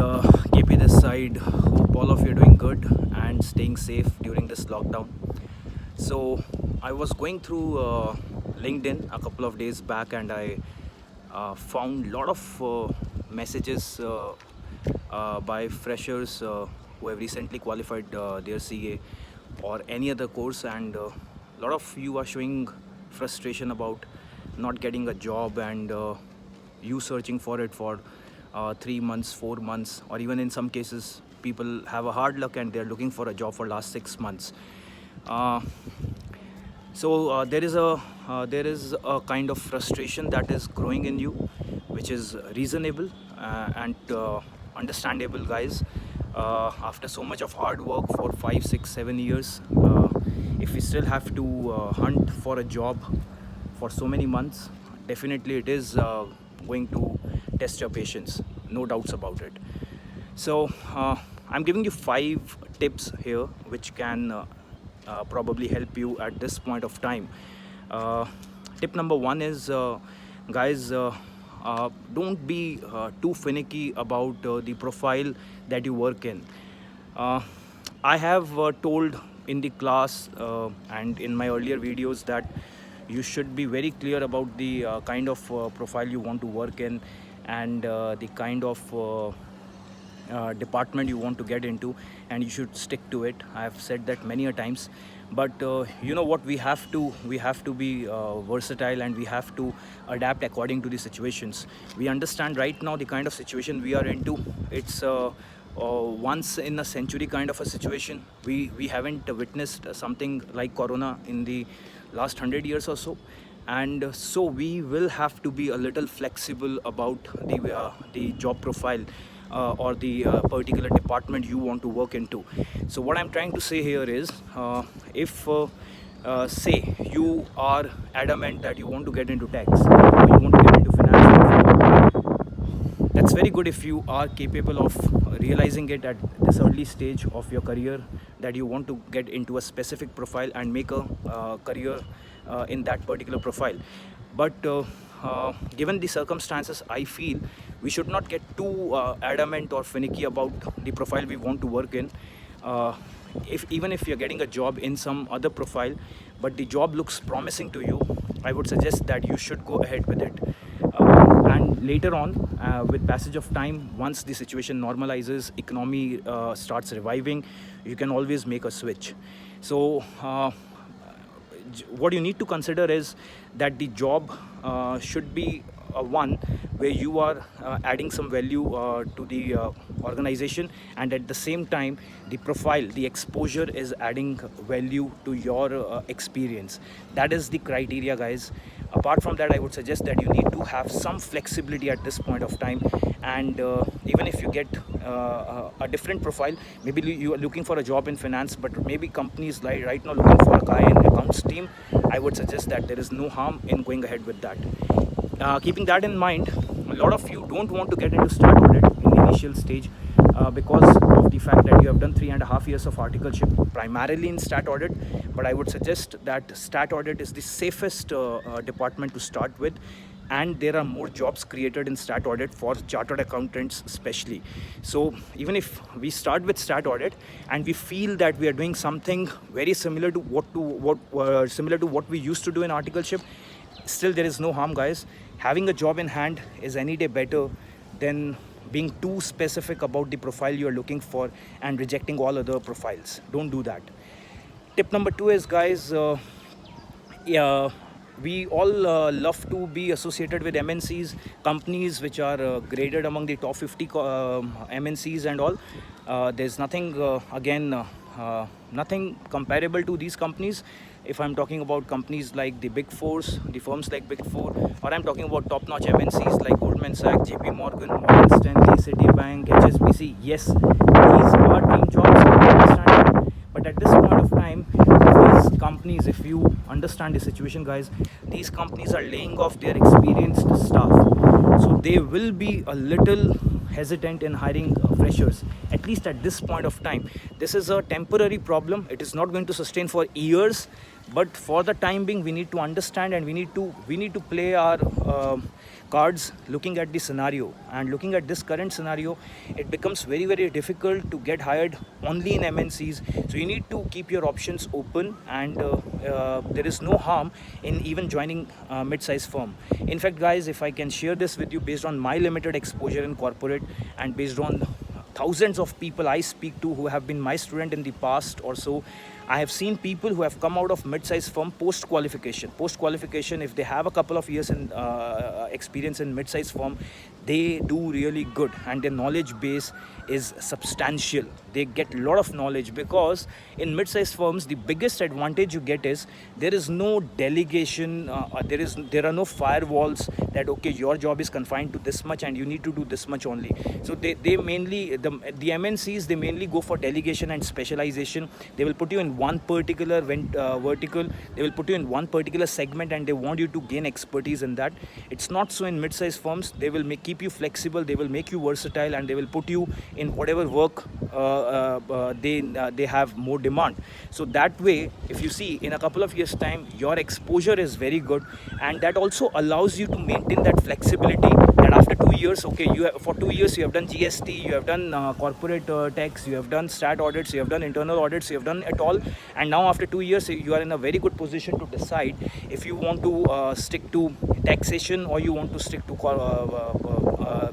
KP this side. Hope all of you are doing good and staying safe during this lockdown. So I was going through LinkedIn a couple of days back, and I found a lot of messages by freshers who have recently qualified their CA or any other course, and a lot of you are showing frustration about not getting a job, and you searching for it for 3 months, 4 months, or even in some cases people have a hard luck and they're looking for a job for last 6 months. uh, there is a kind of frustration that is growing in you, which is reasonable and understandable, guys. After so much of hard work for 5, 6, 7 years, if we still have to hunt for a job for so many months, definitely it is going to test your patience, no doubts about it. So I'm giving you 5 tips here which can probably help you at this point of time. uh, Tip number one is, guys, don't be too finicky about the profile that you work in. uh, I have told in the class and in my earlier videos that you should be very clear about the kind of profile you want to work in, and the kind of department you want to get into, and you should stick to it. I have said that many a times. But you know what, we have to be versatile, and we have to adapt according to the situations. We understand right now the kind of situation we are into. It's once in a century kind of a situation. We haven't witnessed something like corona in the last 100 years or so, and so we will have to be a little flexible about the job profile or the particular department you want to work into. So what I'm trying to say here is, if say you are adamant that you want to get into tax, or you want to get into finance, that's very good if you are capable of realizing it at this early stage of your career, that you want to get into a specific profile and make a career in that particular profile. But given the circumstances, I feel we should not get too adamant or finicky about the profile we want to work in. uh, if even if you're getting a job in some other profile, but the job looks promising to you, I would suggest that you should go ahead with it. And later on, with passage of time, once the situation normalizes, economy starts reviving, you can always make a switch. So what you need to consider is that the job should be one where you are adding some value to the organization, and at the same time the profile, the exposure is adding value to your experience. That is the criteria, guys. Apart from that, I would suggest that you need to have some flexibility at this point of time. And even if you get a different profile, maybe you are looking for a job in finance, but maybe companies like right now looking for a guy in accounts team, I would suggest that there is no harm in going ahead with that. Keeping that in mind, a lot of you don't want to get into stat audit in the initial stage because of the fact that you have done 3.5 years of articleship primarily in stat audit. But I would suggest that stat audit is the safest department to start with, and there are more jobs created in stat audit for chartered accountants especially. So even if we start with stat audit and we feel that we are doing something very similar to what we used to do in articleship, still there is no harm, guys. Having a job in hand is any day better than being too specific about the profile you are looking for and rejecting all other profiles. Don't do that. Tip number 2 is, guys, yeah, we all love to be associated with MNCs, companies which are graded among the top 50 MNCs and all. There's nothing, nothing comparable to these companies. If I'm talking about companies like the Big Fours, the firms like Big Four, or I'm talking about top-notch MNCs like Goldman Sachs, JP Morgan, Morgan Stanley, Citibank, HSBC, yes, these are dream jobs, I understand it. But at this point of time, these companies, if you understand the situation, guys, these companies are laying off their experienced staff. So they will be a little hesitant in hiring freshers, at least at this point of time. This is a temporary problem. It is not going to sustain for years, but for the time being, we need to understand, and we need to play our cards, looking at the scenario and looking at this current scenario, it becomes very, very difficult to get hired only in MNCs. So you need to keep your options open, and there is no harm in even joining a mid-sized firm. In fact, guys, if I can share this with you based on my limited exposure in corporate and based on thousands of people I speak to who have been my student in the past or so, I have seen people who have come out of mid-sized firm post qualification. Post qualification, if they have a couple of years in experience in mid-sized firm, they do really good, and their knowledge base is substantial. They get a lot of knowledge, because in mid-sized firms the biggest advantage you get is there is no delegation. There are no firewalls that okay, your job is confined to this much and you need to do this much only. So they mainly the MNCs, they mainly go for delegation and specialization. They will put you in one particular vertical. They will put you in one particular segment and they want you to gain expertise in that. It's not so in mid-sized firms. They will keep you flexible, they will make you versatile, and they will put you in whatever work they have more demand. So that way, if you see, in a couple of years time, your exposure is very good, and that also allows you to maintain that flexibility, that after 2 years, okay, for 2 years you have done GST, you have done corporate tax, you have done stat audits, you have done internal audits, you have done it all, and now after 2 years you are in a very good position to decide if you want to stick to taxation or you want to stick to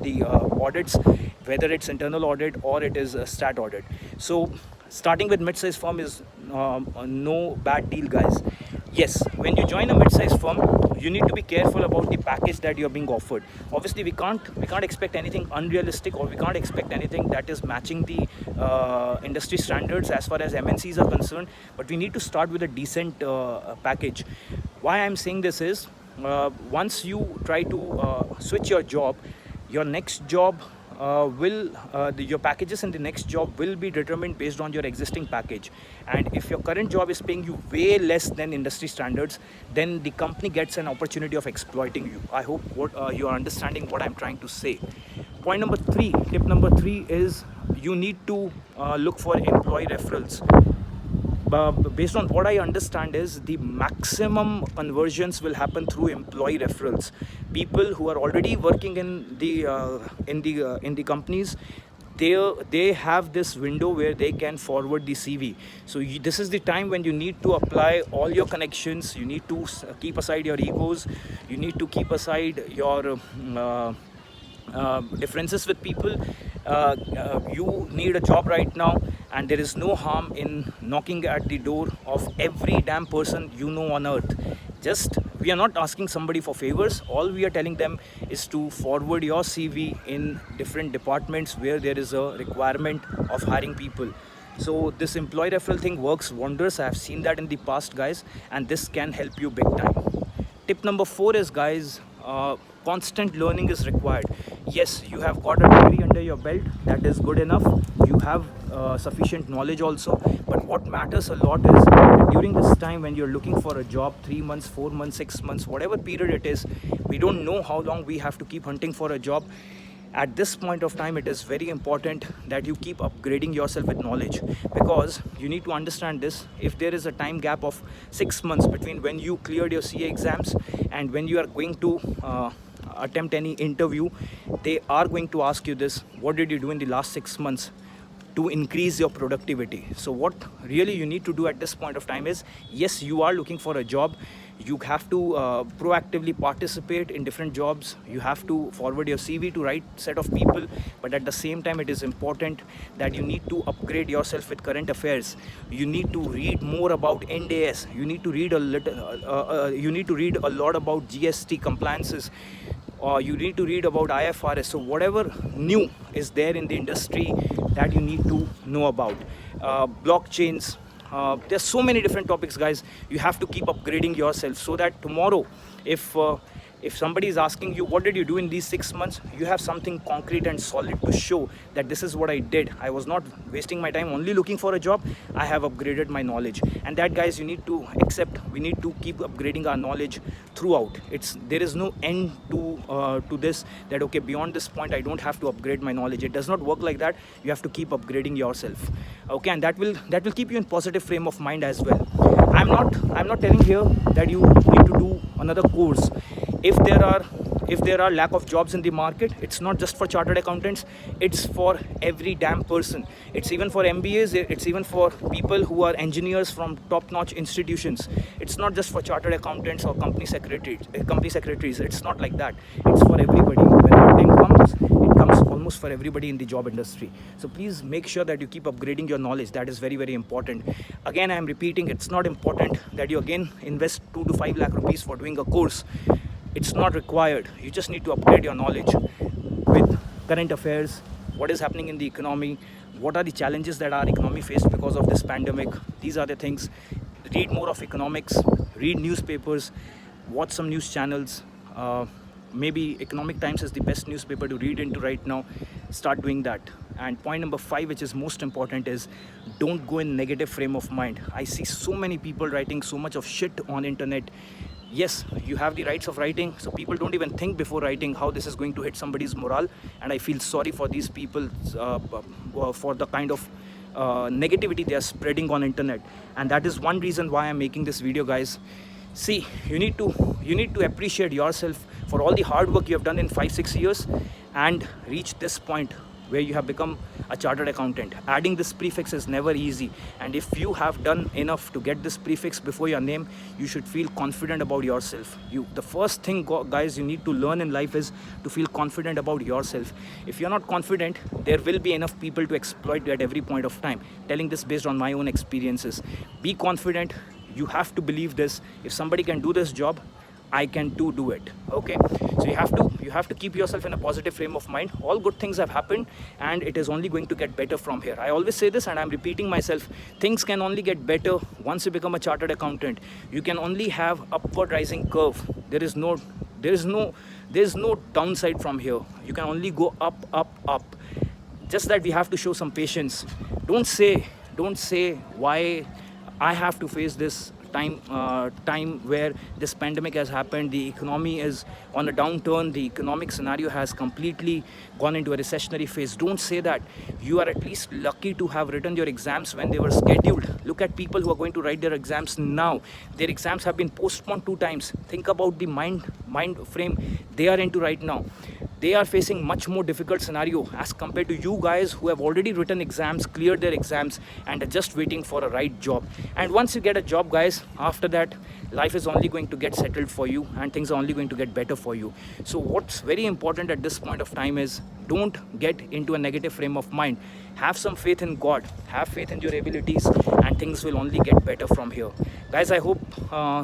the audits, whether it's internal audit or it is a stat audit. So starting with mid-sized firm is no bad deal, guys. Yes, when you join a mid-sized firm, you need to be careful about the package that you're being offered. Obviously, we can't expect anything unrealistic, or we can't expect anything that is matching the industry standards as far as MNCs are concerned. But we need to start with a decent package. Why I'm saying this is, once you try to switch your job, your next job your packages in the next job will be determined based on your existing package. And if your current job is paying you way less than industry standards, then the company gets an opportunity of exploiting you. I hope you are understanding what I'm trying to say. Point number 3, tip number 3 is you need to look for employee referrals. Based on what I understand is the maximum conversions will happen through employee referrals. People who are already working in the companies, they have this window where they can forward the CV. So this is the time when you need to apply all your connections. You need to keep aside your egos. You need to keep aside your differences with people. You need a job right now, and there is no harm in knocking at the door of every damn person you know on earth. We are not asking somebody for favors. All we are telling them is to forward your CV in different departments where there is a requirement of hiring people. So this employee referral thing works wonders. I have seen that in the past, guys, and this can help you big time. Tip number 4 is, guys, constant learning is required. Yes, you have got a degree under your belt, that is good enough. You have sufficient knowledge also, but what matters a lot is that during this time when you're looking for a job, 3 months, 4 months, 6 months, whatever period it is, we don't know how long we have to keep hunting for a job. At this point of time, it is very important that you keep upgrading yourself with knowledge, because you need to understand this. If there is a time gap of 6 months between when you cleared your CA exams and when you are going to attempt any interview, they are going to ask you this: what did you do in the last 6 months to increase your productivity? So what really you need to do at this point of time is, yes, you are looking for a job. You have to proactively participate in different jobs. You have to forward your CV to right set of people, but at the same time, it is important that you need to upgrade yourself with current affairs. You need to read more about NDS. You need to read a little. You need to read a lot about GST compliances. You need to read about IFRS. So whatever new is there in the industry that you need to know about. Blockchains. There's so many different topics, guys. You have to keep upgrading yourself so that tomorrow, if somebody is asking you what did you do in these 6 months, you have something concrete and solid to show that this is what I did. I was not wasting my time only looking for a job. I have upgraded my knowledge. And that, guys, you need to accept. We need to keep upgrading our knowledge throughout. There is no end to this, that okay, beyond this point I don't have to upgrade my knowledge. It does not work like that. You have to keep upgrading yourself. Okay, and that will keep you in positive frame of mind as well. I'm not telling here that you need to do another course. If there are if there are lack of jobs in the market, it's not just for chartered accountants, it's for every damn person. It's even for MBAs, it's even for people who are engineers from top-notch institutions. It's not just for chartered accountants or company secretaries. It's not like that. It's for everybody. When our time comes, it comes almost for everybody in the job industry. So please make sure that you keep upgrading your knowledge. That is very, very important. Again, I am repeating, it's not important that you again invest 2 to 5 lakh rupees for doing a course. It's not required. You just need to upgrade your knowledge with current affairs, what is happening in the economy, what are the challenges that our economy faced because of this pandemic. These are the things. Read more of economics, read newspapers, watch some news channels. Maybe Economic Times is the best newspaper to read into right now. Start doing that. And point number 5, which is most important, is don't go in negative frame of mind. I see so many people writing so much of shit on internet. Yes, you have the rights of writing, so people don't even think before writing how this is going to hit somebody's morale. And I feel sorry for these people for the kind of negativity they are spreading on internet. And that is one reason why I'm making this video, guys. See, you need to appreciate yourself for all the hard work you have done in 5-6 years and reach this point where you have become a chartered accountant. Adding this prefix is never easy, and if you have done enough to get this prefix before your name, you should feel confident about yourself. The first thing, guys, you need to learn in life is to feel confident about yourself. If you're not confident, there will be enough people to exploit you at every point of time. Telling this based on my own experiences. Be confident. You have to believe this. If somebody can do this job, I can too do it. Okay, so you have to keep yourself in a positive frame of mind. All good things have happened, and it is only going to get better from here. I always say this, and I'm repeating myself. Things can only get better once you become a chartered accountant. You can only have upward rising curve. There is no downside from here. You can only go up, up, up. Just that we have to show some patience. Don't say why I have to face this time where this pandemic has happened. The economy is on a downturn. The economic scenario has completely gone into a recessionary phase. Don't say that. You are at least lucky to have written your exams when they were scheduled. Look at people who are going to write their exams now. Their exams have been postponed 2 times. Think about the mind frame they are into right now. They are facing much more difficult scenario as compared to you guys who have already written exams, cleared their exams, and are just waiting for a right job. And once you get a job, guys, after that, life is only going to get settled for you and things are only going to get better for you. So what's very important at this point of time is don't get into a negative frame of mind. Have some faith in God, have faith in your abilities, and things will only get better from here. Guys, I hope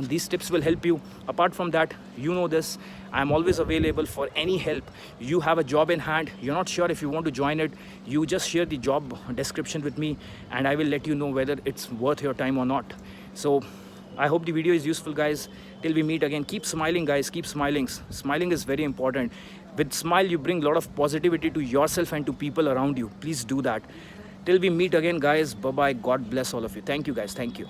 these tips will help you. Apart from that, you know this, I'm always available for any help. You have a job in hand, you're not sure if you want to join it, you just share the job description with me and I will let you know whether it's worth your time or not. So I hope the video is useful, guys. Till we meet again, keep smiling, guys, keep smiling. Smiling is very important. With smile, you bring a lot of positivity to yourself and to people around you. Please do that. Till we meet again, guys, bye-bye. God bless all of you. Thank you, guys. Thank you.